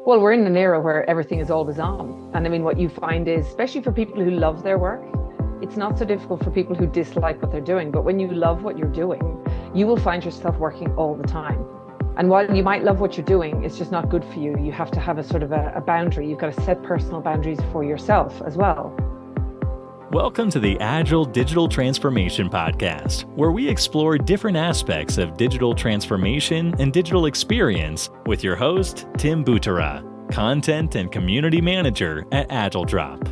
Well, we're in an era where everything is always on. And I mean, what you find is, especially for people who love their work, it's not so difficult for people who dislike what they're doing. But when you love what you're doing, you will find yourself working all the time. And while you might love what you're doing, it's just not good for you. You have to have a sort of a boundary. You've got to set personal boundaries for yourself as well. Welcome to the Agile Digital Transformation Podcast, where we explore different aspects of digital transformation and digital experience with your host, Tim Butera, Content and Community Manager at AgileDrop.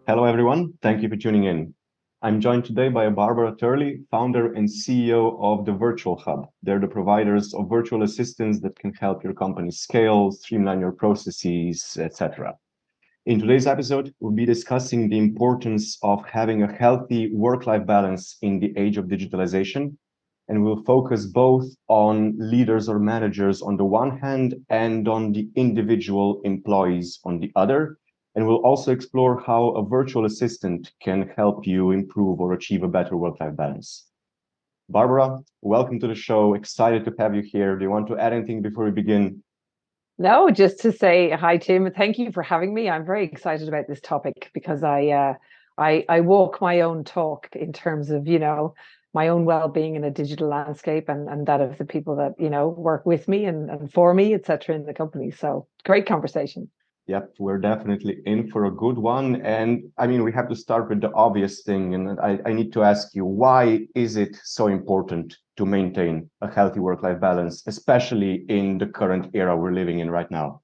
Hello, everyone. Thank you for tuning in. I'm joined today by Barbara Turley, founder and CEO of the Virtual Hub. They're the providers of virtual assistants that can help your company scale, streamline your processes, etc. In today's episode, we'll be discussing the importance of having a healthy work-life balance in the age of digitalization. And we'll focus both on leaders or managers on the one hand and on the individual employees on the other. And we'll also explore how a virtual assistant can help you improve or achieve a better work-life balance. Barbara, welcome to the show. Excited to have you here. Do you want to add anything before we begin? No, just to say hi, Tim. Thank you for having me. I'm very excited about this topic because I walk my own talk in terms of, my own well-being in a digital landscape and that of the people that, work with me and for me, et cetera, in the company. So great conversation. Yep, we're definitely in for a good one. And I mean, we have to start with the obvious thing. And I need to ask you, why is it so important to maintain a healthy work-life balance, especially in the current era we're living in right now?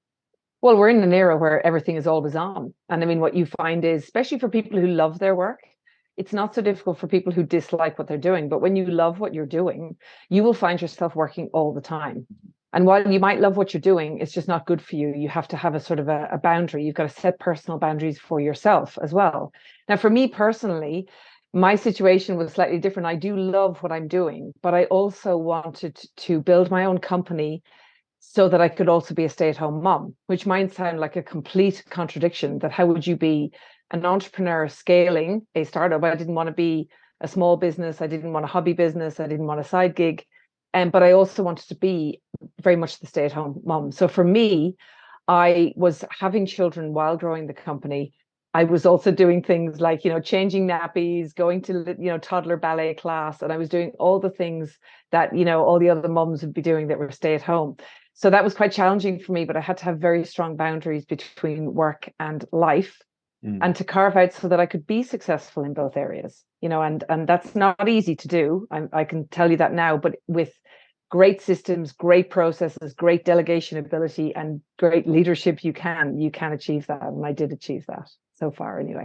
Well, we're in an era where everything is always on. And I mean, what you find is, especially for people who love their work, it's not so difficult for people who dislike what they're doing. But when you love what you're doing, you will find yourself working all the time. And while you might love what you're doing, it's just not good for you. You have to have a sort of a boundary. You've got to set personal boundaries for yourself as well. Now, for me personally, my situation was slightly different. I do love what I'm doing, but I also wanted to build my own company so that I could also be a stay-at-home mom, which might sound like a complete contradiction. That how would you be an entrepreneur scaling a startup? I didn't want to be a small business. I didn't want a hobby business. I didn't want a side gig. But I also wanted to be very much the stay-at-home mom. So for me, I was having children while growing the company. I was also doing things like, changing nappies, going to, toddler ballet class. And I was doing all the things that, all the other moms would be doing that were stay-at-home. So that was quite challenging for me, but I had to have very strong boundaries between work and life. And to carve out so that I could be successful in both areas, and that's not easy to do. I can tell you that now, but with great systems, great processes, great delegation ability, and great leadership, you can achieve that. And I did achieve that so far anyway.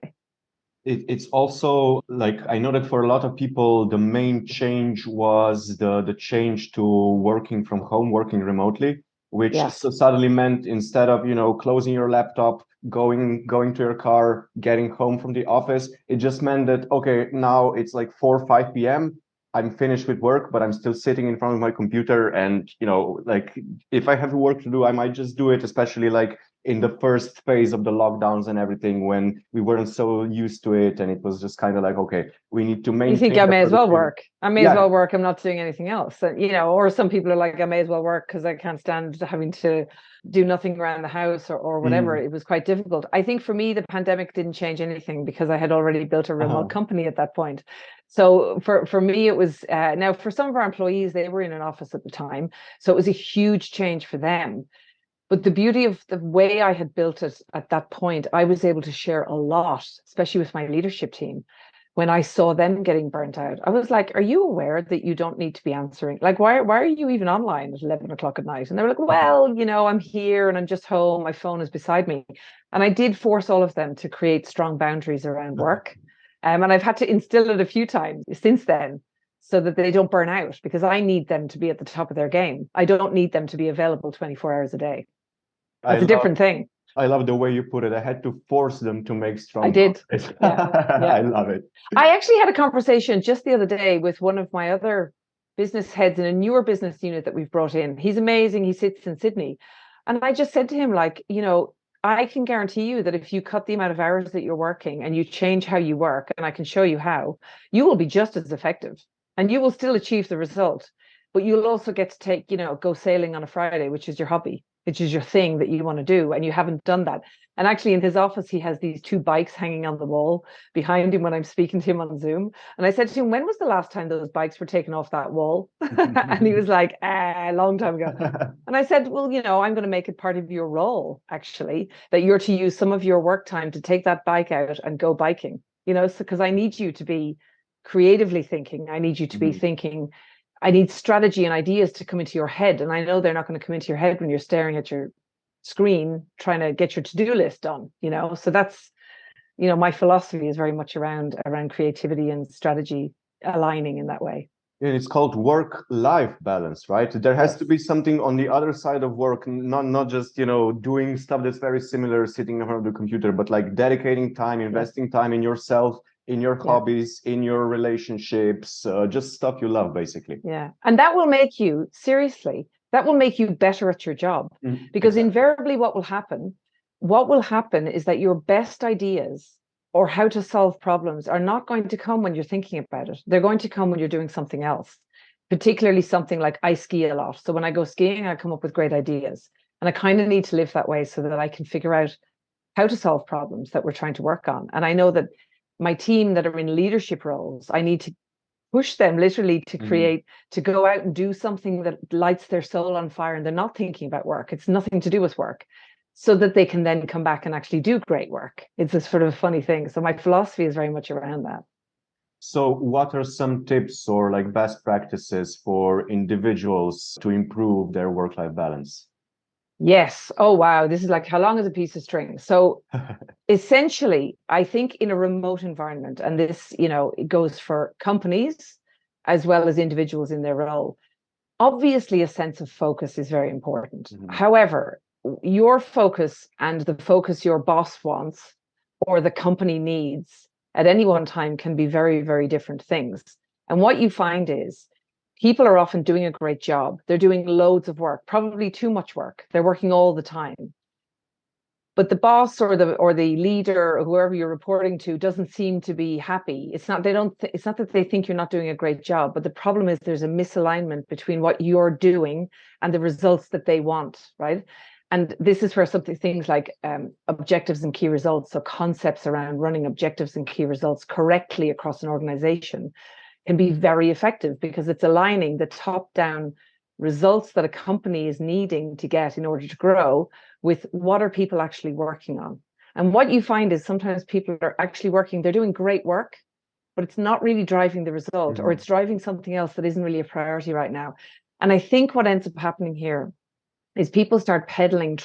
It's also like, I know that for a lot of people, the main change was the change to working from home, working remotely, which suddenly meant instead of, closing your laptop, going to your car, getting home from the office, it just meant that, okay, now it's like 4 or 5 p.m. I'm finished with work, but I'm still sitting in front of my computer. And, like if I have work to do, I might just do it, especially like in the first phase of the lockdowns and everything, when we weren't so used to it. And it was just kind of like, okay, we need to maintain. You think I may as well work. I may as well work. I'm not doing anything else. Or some people are like, I may as well work because I can't stand having to do nothing around the house or whatever. It was quite difficult. I think for me, the pandemic didn't change anything because I had already built a remote company at that point. So for me, it was now for some of our employees, they were in an office at the time. So it was a huge change for them. But the beauty of the way I had built it at that point, I was able to share a lot, especially with my leadership team. When I saw them getting burnt out, I was like, are you aware that you don't need to be answering? Like, why are you even online at 11 o'clock at night? And they were like, well, I'm here and I'm just home. My phone is beside me. And I did force all of them to create strong boundaries around work. And I've had to instill it a few times since then so that they don't burn out, because I need them to be at the top of their game. I don't need them to be available 24 hours a day. That's a different thing. I love the way you put it. I had to force them to make strong. I did. I love it. I actually had a conversation just the other day with one of my other business heads in a newer business unit that we've brought in. He's amazing. He sits in Sydney. And I just said to him, like, I can guarantee you that if you cut the amount of hours that you're working and you change how you work, and I can show you how, you will be just as effective and you will still achieve the result. but you'll also get to take, go sailing on a Friday, which is your hobby, which is your thing that you want to do, and you haven't done that. And actually, in his office, he has these 2 bikes hanging on the wall behind him when I'm speaking to him on Zoom. And I said to him, when was the last time those bikes were taken off that wall? And he was like, a long time ago. And I said, well, I'm going to make it part of your role, actually, that you're to use some of your work time to take that bike out and go biking, because I need you to be creatively thinking. I need you to be thinking. I need strategy and ideas to come into your head. And I know they're not going to come into your head when you're staring at your screen trying to get your to-do list done. So that's, my philosophy is very much around creativity and strategy aligning in that way. And it's called work-life balance, right? There has to be something on the other side of work, not just, doing stuff that's very similar, sitting in front of the computer, but like dedicating time, investing time in yourself, in your hobbies, in your relationships, just stuff you love, basically. Yeah. And that will make you, seriously, that will make you better at your job. Because invariably what will happen is that your best ideas or how to solve problems are not going to come when you're thinking about it. They're going to come when you're doing something else, particularly something like I ski a lot. So when I go skiing, I come up with great ideas. And I kind of need to live that way so that I can figure out how to solve problems that we're trying to work on. And I know that my team that are in leadership roles, I need to push them literally to create, to go out and do something that lights their soul on fire, and they're not thinking about work. It's nothing to do with work, so that they can then come back and actually do great work. It's a sort of funny thing. So my philosophy is very much around that. So what are some tips or like best practices for individuals to improve their work-life balance? Yes. Oh, wow. This is like, how long is a piece of string? So essentially, I think in a remote environment, and this, it goes for companies as well as individuals in their role, obviously a sense of focus is very important. However, your focus and the focus your boss wants or the company needs at any one time can be very, very different things. And what you find is people are often doing a great job. They're doing loads of work, probably too much work. They're working all the time. But the boss or the leader or whoever you're reporting to doesn't seem to be happy. It's not that they think you're not doing a great job, but the problem is there's a misalignment between what you're doing and the results that they want, right? And this is where things like objectives and key results, so concepts around running objectives and key results correctly across an organization, can be very effective, because it's aligning the top-down results that a company is needing to get in order to grow with what are people actually working on. And what you find is sometimes people are actually working, they're doing great work, but it's not really driving the result, or it's driving something else that isn't really a priority right now. And I think what ends up happening here is people start peddling,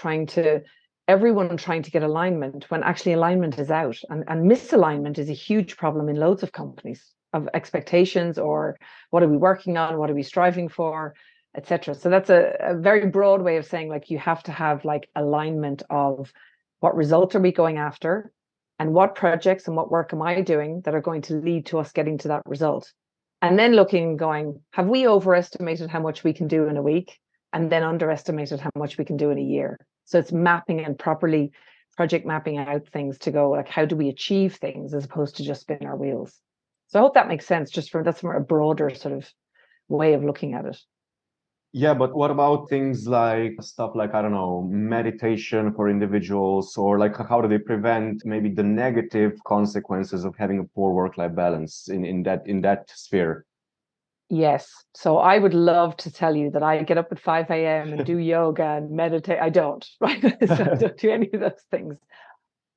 everyone trying to get alignment, when actually alignment is out. And misalignment is a huge problem in loads of companies, of expectations, or what are we working on, what are we striving for, etc. So that's a very broad way of saying, like, you have to have like alignment of what results are we going after, and what projects and what work am I doing that are going to lead to us getting to that result. And then looking and going, have we overestimated how much we can do in a week, and then underestimated how much we can do in a year? So it's mapping and properly project mapping out things to go, like, how do we achieve things as opposed to just spin our wheels? So I hope that makes sense, that's from a broader sort of way of looking at it. Yeah, but what about things like stuff like, I don't know, meditation for individuals, or like how do they prevent maybe the negative consequences of having a poor work-life balance in that sphere? Yes. So I would love to tell you that I get up at 5 a.m. and do yoga and meditate. I don't, right? So I don't do any of those things.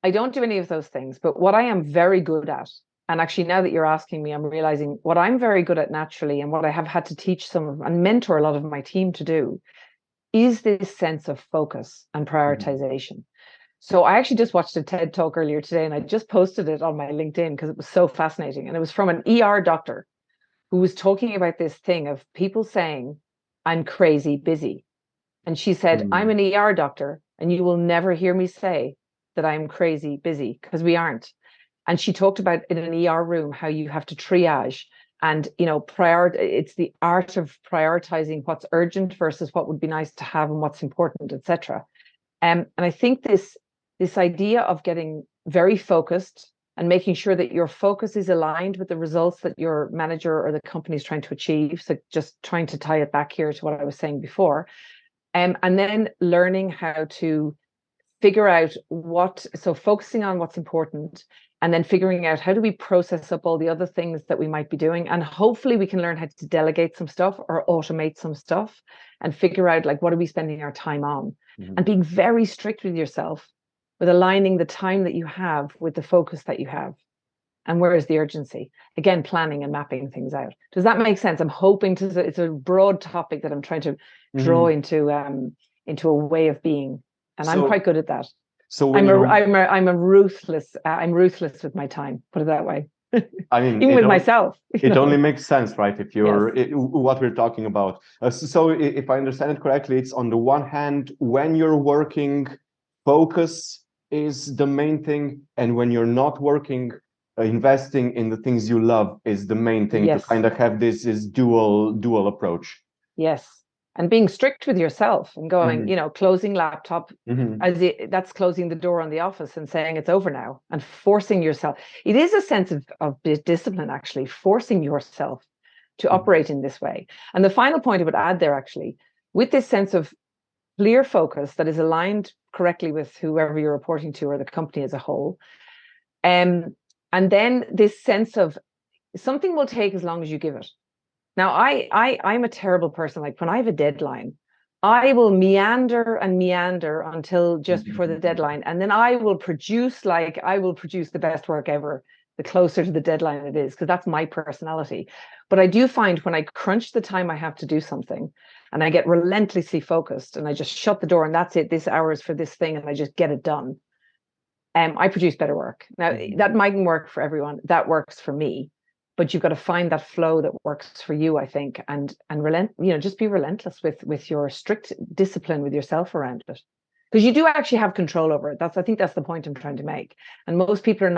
I don't do any of those things. But what I am very good at, and actually now that you're asking me, I'm realizing what I'm very good at naturally, and what I have had to teach and mentor a lot of my team to do, is this sense of focus and prioritization. So I actually just watched a TED talk earlier today, and I just posted it on my LinkedIn because it was so fascinating. And it was from an ER doctor who was talking about this thing of people saying, I'm crazy busy. And she said, I'm an ER doctor, and you will never hear me say that I'm crazy busy, because we aren't. And she talked about in an ER room how you have to triage and, it's the art of prioritizing what's urgent versus what would be nice to have and what's important, etc. And I think this idea of getting very focused and making sure that your focus is aligned with the results that your manager or the company is trying to achieve. So just trying to tie it back here to what I was saying before. And then learning how to figure out so focusing on what's important, and then figuring out how do we process up all the other things that we might be doing. And hopefully we can learn how to delegate some stuff or automate some stuff and figure out like, what are we spending our time on? And being very strict with yourself with aligning the time that you have with the focus that you have. And where is the urgency? Again, planning and mapping things out. Does that make sense? I'm hoping it's a broad topic that I'm trying to draw into a way of being. And I'm quite good at that. So I'm ruthless with my time, put it that way. I mean, even with myself. It only makes sense, right? If you're what we're talking about. So if I understand it correctly, it's on the one hand, when you're working, focus is the main thing, and when you're not working, investing in the things you love is the main thing. To kind of have this dual approach. Yes. And being strict with yourself and going, closing laptop, that's closing the door on the office and saying it's over now, and forcing yourself. It is a sense of discipline, actually, forcing yourself to operate in this way. And the final point I would add there, actually, with this sense of clear focus that is aligned correctly with whoever you're reporting to or the company as a whole. And then this sense of something will take as long as you give it. Now, I'm a terrible person. Like when I have a deadline, I will meander until just before the deadline. And then I will produce the best work ever, the closer to the deadline it is, because that's my personality. But I do find when I crunch the time I have to do something and I get relentlessly focused and I just shut the door and that's it, this hour is for this thing, and I just get it done. I produce better work. Now, that mightn't work for everyone. That works for me. But you've got to find that flow that works for you, I think, and just be relentless with your strict discipline with yourself around it, because you do actually have control over it. I think that's the point I'm trying to make. And most people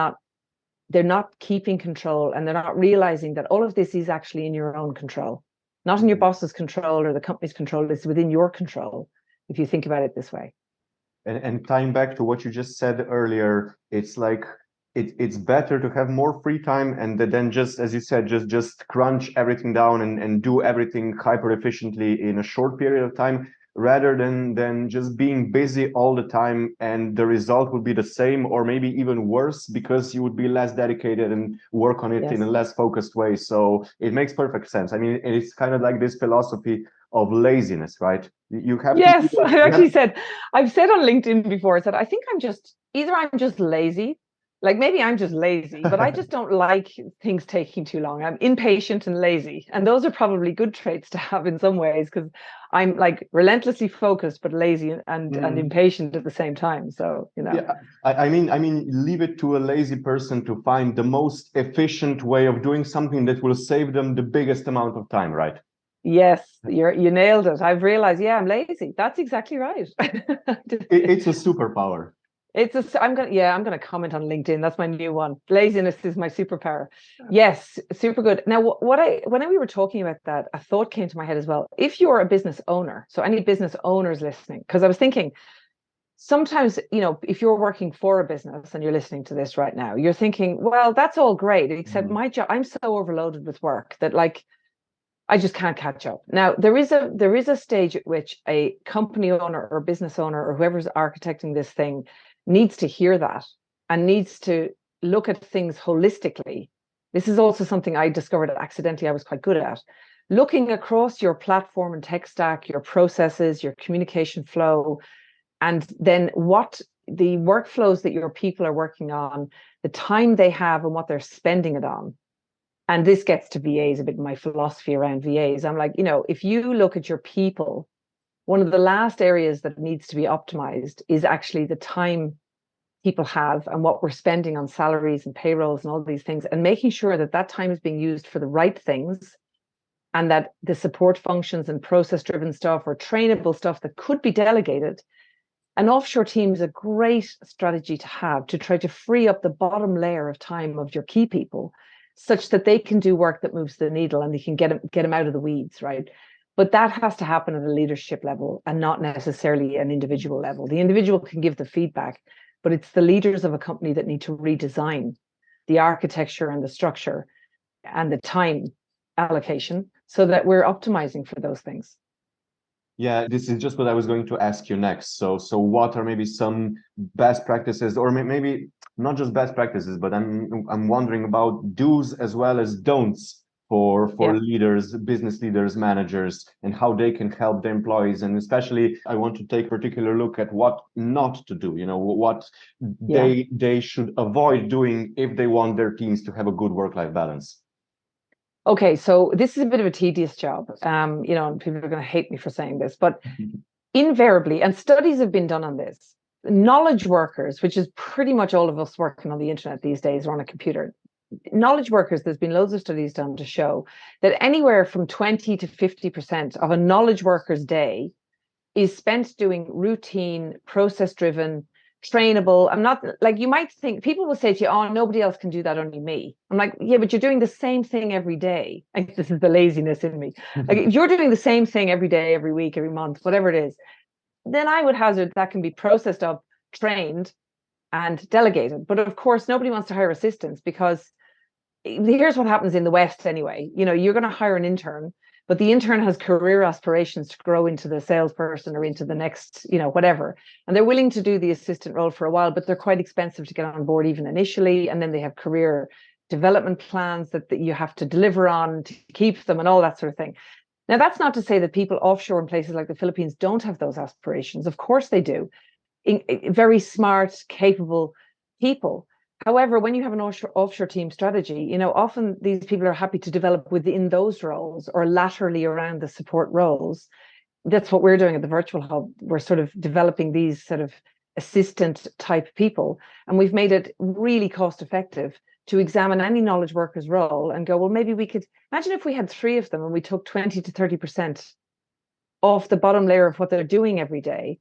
they're not keeping control, and they're not realizing that all of this is actually in your own control, not in your boss's control or the company's control. It's within your control if you think about it this way. And tying back to what you just said earlier, it's like, it's better to have more free time and then just, as you said, just crunch everything down and do everything hyper efficiently in a short period of time, rather than just being busy all the time, and the result would be the same or maybe even worse because you would be less dedicated and work on it in a less focused way. So it makes perfect sense. I mean, it's kind of like this philosophy of laziness, right? You have I've said on LinkedIn before, I said, I think I'm just lazy. Like maybe I'm just lazy, but I just don't like things taking too long. I'm impatient and lazy. And those are probably good traits to have in some ways, because I'm like relentlessly focused, but lazy and impatient at the same time. So, Yeah, I mean, leave it to a lazy person to find the most efficient way of doing something that will save them the biggest amount of time, right? Yes, you nailed it. I've realized, I'm lazy. That's exactly right. It's a superpower. I'm gonna comment on LinkedIn. That's my new one. Laziness is my superpower. Yes, super good. Now, when we were talking about that, a thought came to my head as well. If you're a business owner, so any business owners listening, because I was thinking, sometimes, if you're working for a business and you're listening to this right now, you're thinking, well, that's all great, except my job, I'm so overloaded with work that like I just can't catch up. Now, there is a stage at which a company owner or business owner or whoever's architecting this thing needs to hear that and needs to look at things holistically. This is also something I discovered accidentally I was quite good at. Looking across your platform and tech stack, your processes, your communication flow, and then what the workflows that your people are working on, the time they have and what they're spending it on. And this gets to VAs, a bit of my philosophy around VAs. I'm like, if you look at your people, one of the last areas that needs to be optimized is actually the time people have and what we're spending on salaries and payrolls and all these things, and making sure that time is being used for the right things, and that the support functions and process-driven stuff or trainable stuff that could be delegated. An offshore team is a great strategy to have to try to free up the bottom layer of time of your key people, such that they can do work that moves the needle and they can get them out of the weeds, right? But that has to happen at a leadership level and not necessarily an individual level. The individual can give the feedback, but it's the leaders of a company that need to redesign the architecture and the structure and the time allocation so that we're optimizing for those things. Yeah, this is just what I was going to ask you next. So what are maybe some best practices, or maybe not just best practices, but I'm wondering about do's as well as don'ts for leaders, business leaders, managers, and how they can help their employees. And especially, I want to take a particular look at what not to do. What they should avoid doing if they want their teams to have a good work-life balance. Okay, so this is a bit of a tedious job, and people are going to hate me for saying this, but invariably, and studies have been done on this, knowledge workers, which is pretty much all of us working on the internet these days or on a computer, knowledge workers, there's been loads of studies done to show that anywhere from 20 to 50% of a knowledge worker's day is spent doing routine, process-driven, trainable. I'm not like, you might think people will say to you, oh, nobody else can do that, only me. I'm like, yeah, but you're doing the same thing every day. Like, this is the laziness in me. Like, if you're doing the same thing every day, every week, every month, whatever it is, then I would hazard that can be processed up, trained, and delegated. But of course, nobody wants to hire assistants, because here's what happens in the West anyway. You're going to hire an intern, but the intern has career aspirations to grow into the salesperson or into the next, whatever. And they're willing to do the assistant role for a while, but they're quite expensive to get on board even initially. And then they have career development plans that you have to deliver on to keep them and all that sort of thing. Now, that's not to say that people offshore in places like the Philippines don't have those aspirations. Of course they do. Very smart, capable people. However, when you have an offshore team strategy, often these people are happy to develop within those roles or laterally around the support roles. That's what we're doing at the Virtual Hub. We're sort of developing these sort of assistant type people, and we've made it really cost effective to examine any knowledge worker's role and go, well, maybe we could imagine if we had 3 of them and we took 20 to 30% off the bottom layer of what they're doing every day.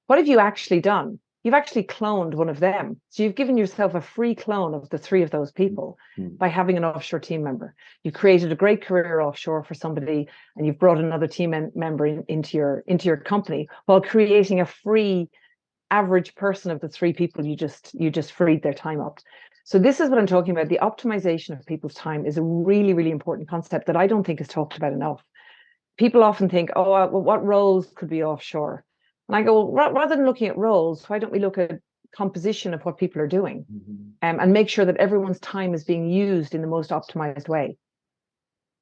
What have you actually done? You've actually cloned one of them. So you've given yourself a free clone of the 3 of those people by having an offshore team member. You've created a great career offshore for somebody, and you've brought another team member into your company while creating a free average person of the 3 people you just freed their time up. So this is what I'm talking about. The optimization of people's time is a really, really important concept that I don't think is talked about enough. People often think, oh, well, what roles could be offshore? And I go, well, rather than looking at roles, why don't we look at composition of what people are doing, and make sure that everyone's time is being used in the most optimized way?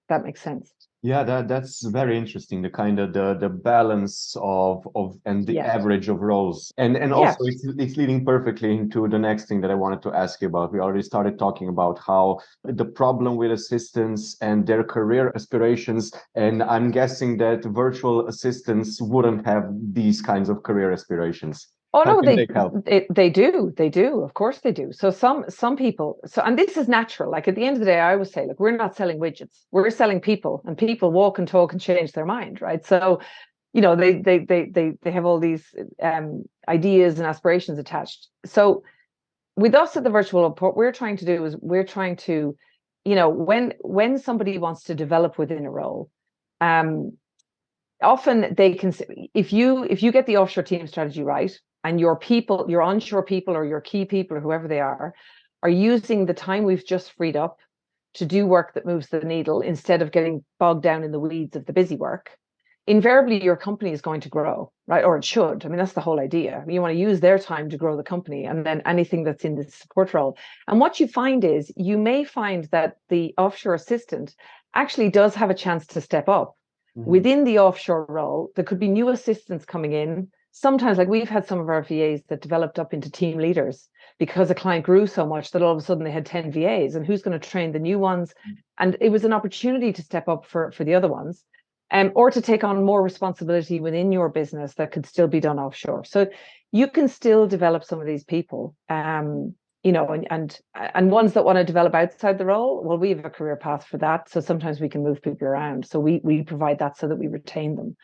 That makes sense. Yeah, that's very interesting. The kind of the balance of and the average of roles, and also it's leading perfectly into the next thing that I wanted to ask you about. We already started talking about how the problem with assistants and their career aspirations, and I'm guessing that virtual assistants wouldn't have these kinds of career aspirations. Oh no, they do. Of course they do. So some people. And this is natural. Like, at the end of the day, I always say, look, we're not selling widgets. We're selling people, and people walk and talk and change their mind, right? So, they have all these ideas and aspirations attached. So, with us at the Virtual Hub, what we're trying to do is when somebody wants to develop within a role, often they can, if you get the offshore team strategy right, and your people, your onshore people or your key people or whoever they are using the time we've just freed up to do work that moves the needle instead of getting bogged down in the weeds of the busy work, invariably your company is going to grow, right? Or it should. I mean, that's the whole idea. You want to use their time to grow the company, and then anything that's in the support role. And what you find is, you may find that the offshore assistant actually does have a chance to step up within the offshore role. There could be new assistants coming in. Sometimes, like, we've had some of our VAs that developed up into team leaders because a client grew so much that all of a sudden they had 10 VAs, and who's going to train the new ones? And it was an opportunity to step up for the other ones, or to take on more responsibility within your business that could still be done offshore. So you can still develop some of these people, and ones that want to develop outside the role. Well, we have a career path for that. So sometimes we can move people around. So we provide that so that we retain them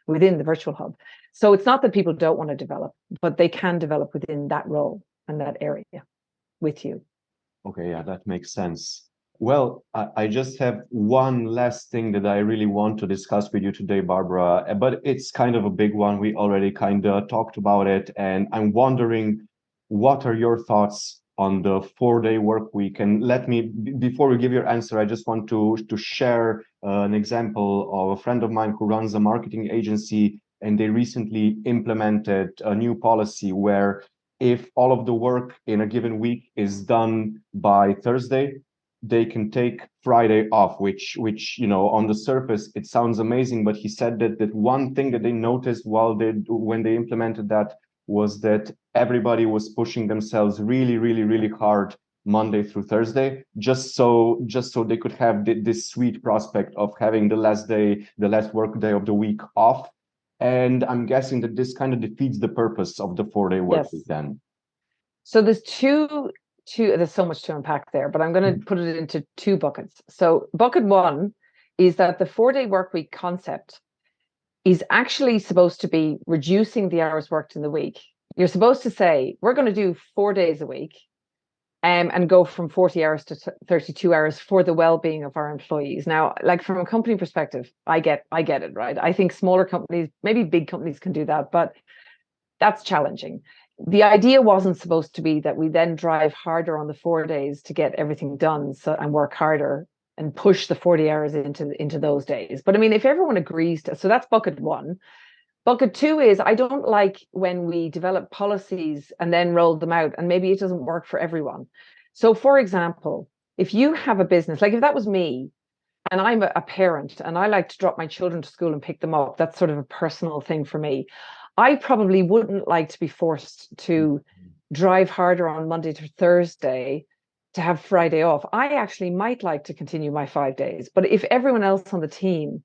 within the Virtual Hub. So it's not that people don't want to develop, but they can develop within that role and that area with you. Okay, yeah, that makes sense. Well, I just have one last thing that I really want to discuss with you today, Barbara, but it's kind of a big one. We already kind of talked about it, and I'm wondering, what are your thoughts on the 4-day work week. And let me, before we give your answer, I just want to share an example of a friend of mine who runs a marketing agency, and they recently implemented a new policy where if all of the work in a given week is done by Thursday, they can take Friday off, which on the surface it sounds amazing, but he said that one thing that they noticed when they implemented that was that everybody was pushing themselves really, really, really hard Monday through Thursday, just so they could have this sweet prospect of having the last work day of the week off. And I'm guessing that this kind of defeats the purpose of the 4-day work week then. So there's there's so much to unpack there, but I'm going to put it into two buckets. So bucket one is that the 4-day work week concept is actually supposed to be reducing the hours worked in the week. You're supposed to say, we're going to do 4 days a week and go from 40 hours to 32 hours for the well-being of our employees. Now, like from a company perspective, I get it, right? I think smaller companies, maybe big companies can do that, but that's challenging. The idea wasn't supposed to be that we then drive harder on the 4 days to get everything done and work harder and push the 40 hours into those days. But I mean, if everyone agrees so that's bucket one. Bucket two is I don't like when we develop policies and then roll them out and maybe it doesn't work for everyone. So for example, if you have a business, like if that was me and I'm a parent and I like to drop my children to school and pick them up, that's sort of a personal thing for me. I probably wouldn't like to be forced to drive harder on Monday to Thursday to have Friday off. I actually might like to continue my 5 days, but if everyone else on the team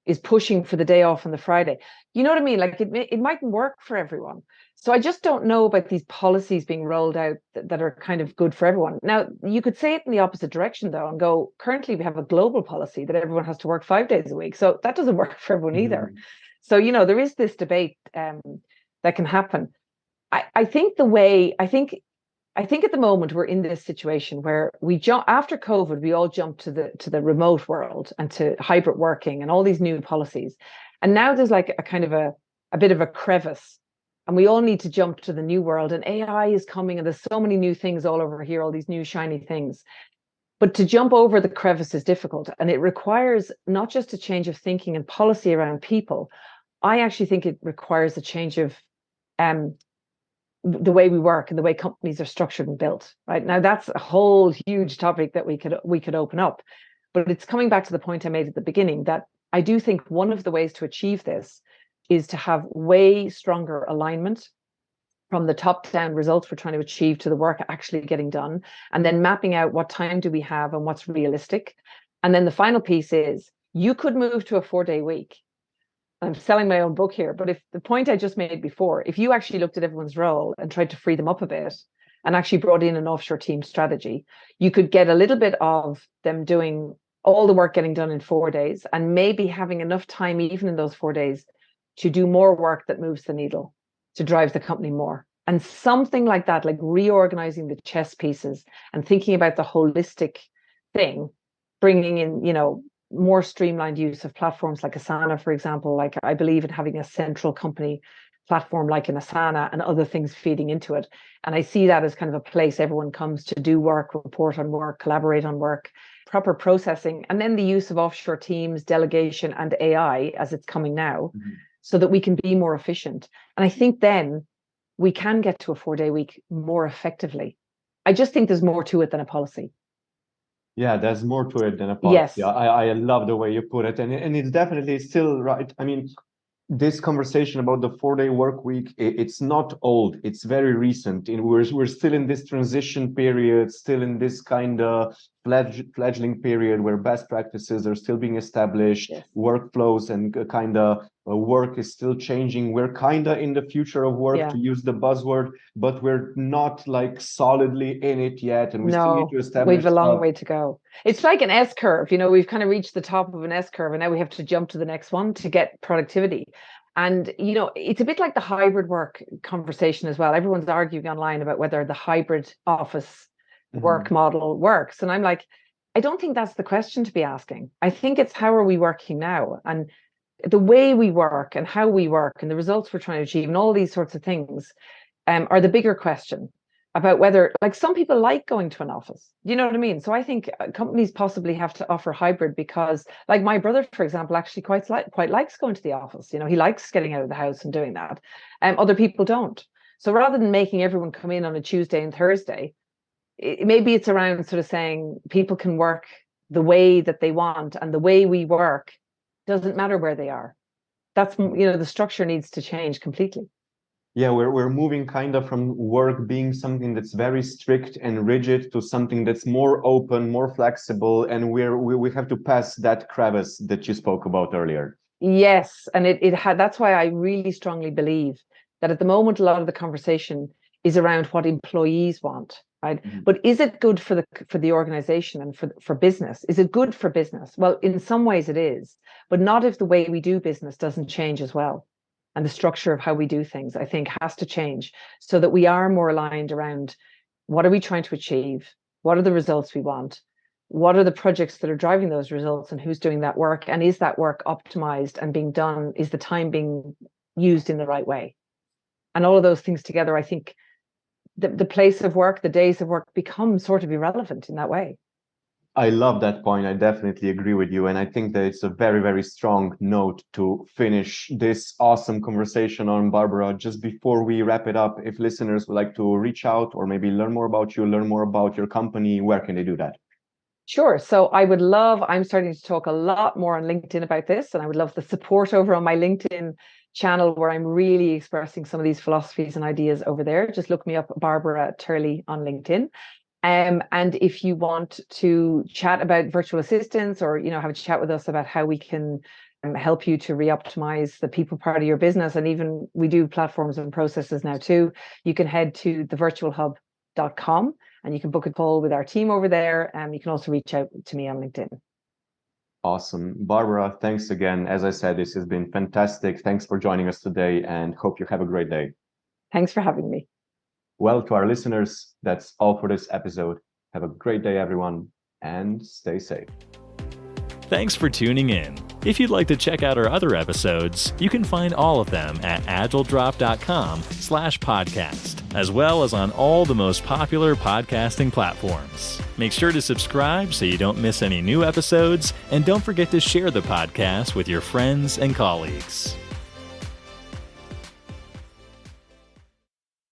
is pushing for the day off on the Friday, you know what I mean? Like it mightn't work for everyone. So I just don't know about these policies being rolled out that are kind of good for everyone. Now, you could say it in the opposite direction though, and go, currently we have a global policy that everyone has to work 5 days a week. So that doesn't work for everyone either. So, there is this debate that can happen. I think at the moment we're in this situation where after COVID, we all jumped to the remote world and to hybrid working and all these new policies. And now there's like a kind of a bit of a crevice and we all need to jump to the new world, and AI is coming and there's so many new things all over here, all these new shiny things. But to jump over the crevice is difficult, and it requires not just a change of thinking and policy around people. I actually think it requires a change of the way we work and the way companies are structured and built. Right now, that's a whole huge topic that we could open up. But it's coming back to the point I made at the beginning that I do think one of the ways to achieve this is to have way stronger alignment from the top-down results we're trying to achieve to the work actually getting done, and then mapping out what time do we have and what's realistic. And then the final piece is you could move to a 4-day week. I'm selling my own book here, but if the point I just made before, if you actually looked at everyone's role and tried to free them up a bit and actually brought in an offshore team strategy, you could get a little bit of them doing all the work getting done in 4 days and maybe having enough time even in those 4 days to do more work that moves the needle, to drive the company more. And something like that, like reorganizing the chess pieces and thinking about the holistic thing, bringing in, more streamlined use of platforms like Asana, for example. Like I believe in having a central company platform like an Asana and other things feeding into it. And I see that as kind of a place everyone comes to do work, report on work, collaborate on work, proper processing, and then the use of offshore teams, delegation, and AI as it's coming now, so that we can be more efficient. And I think then we can get to a 4-day week more effectively. I just think there's more to it than a policy. Yeah, there's more to it than a policy. Yes. I love the way you put it. And it's definitely still right. I mean, this conversation about the 4-day work week, it's not old. It's very recent. We're still in this transition period, still in this kind of fledgling period where best practices are still being established, yes. Workflows and kind of work is still changing. We're kind of in the future of work, to use the buzzword, but we're not like solidly in it yet. And we still need to establish. We've a long way to go. It's like an S curve, we've kind of reached the top of an S curve and now we have to jump to the next one to get productivity. And, it's a bit like the hybrid work conversation as well. Everyone's arguing online about whether the hybrid office work model works. And I'm like, I don't think that's the question to be asking. I think it's how are we working now? And the way we work and how we work and the results we're trying to achieve and all these sorts of things are the bigger question. about whether, like, some people like going to an office. You know what I mean? So I think companies possibly have to offer hybrid because, like, my brother, for example, actually quite likes going to the office. You know, he likes getting out of the house and doing that. Other people don't. So rather than making everyone come in on a Tuesday and Thursday, maybe it's around sort of saying people can work the way that they want, and the way we work doesn't matter where they are. That's, the structure needs to change completely. Yeah, we're moving kind of from work being something that's very strict and rigid to something that's more open, more flexible, and we have to pass that crevice that you spoke about earlier. Yes, and it had. That's why I really strongly believe that at the moment a lot of the conversation is around what employees want, right? Mm-hmm. But is it good for the organization and for business? Is it good for business? Well, in some ways it is, but not if the way we do business doesn't change as well. And the structure of how we do things, I think, has to change so that we are more aligned around what are we trying to achieve? What are the results we want? What are the projects that are driving those results, and who's doing that work? And is that work optimized and being done? Is the time being used in the right way? And all of those things together, I think the place of work, the days of work become sort of irrelevant in that way. I love that point. I definitely agree with you. And I think that it's a very, very strong note to finish this awesome conversation on. Barbara, just before we wrap it up, if listeners would like to reach out or maybe learn more about you, learn more about your company, where can they do that? Sure. So I'm starting to talk a lot more on LinkedIn about this, and I would love the support over on my LinkedIn channel where I'm really expressing some of these philosophies and ideas over there. Just look me up, Barbara Turley, on LinkedIn. And if you want to chat about virtual assistants, or have a chat with us about how we can help you to re-optimize the people part of your business, and even we do platforms and processes now too, you can head to thevirtualhub.com and you can book a call with our team over there. You can also reach out to me on LinkedIn. Awesome. Barbara, thanks again. As I said, this has been fantastic. Thanks for joining us today, and hope you have a great day. Thanks for having me. Well, to our listeners, that's all for this episode. Have a great day, everyone, and stay safe. Thanks for tuning in. If you'd like to check out our other episodes, you can find all of them at agiledrop.com/podcast, as well as on all the most popular podcasting platforms. Make sure to subscribe so you don't miss any new episodes, and don't forget to share the podcast with your friends and colleagues.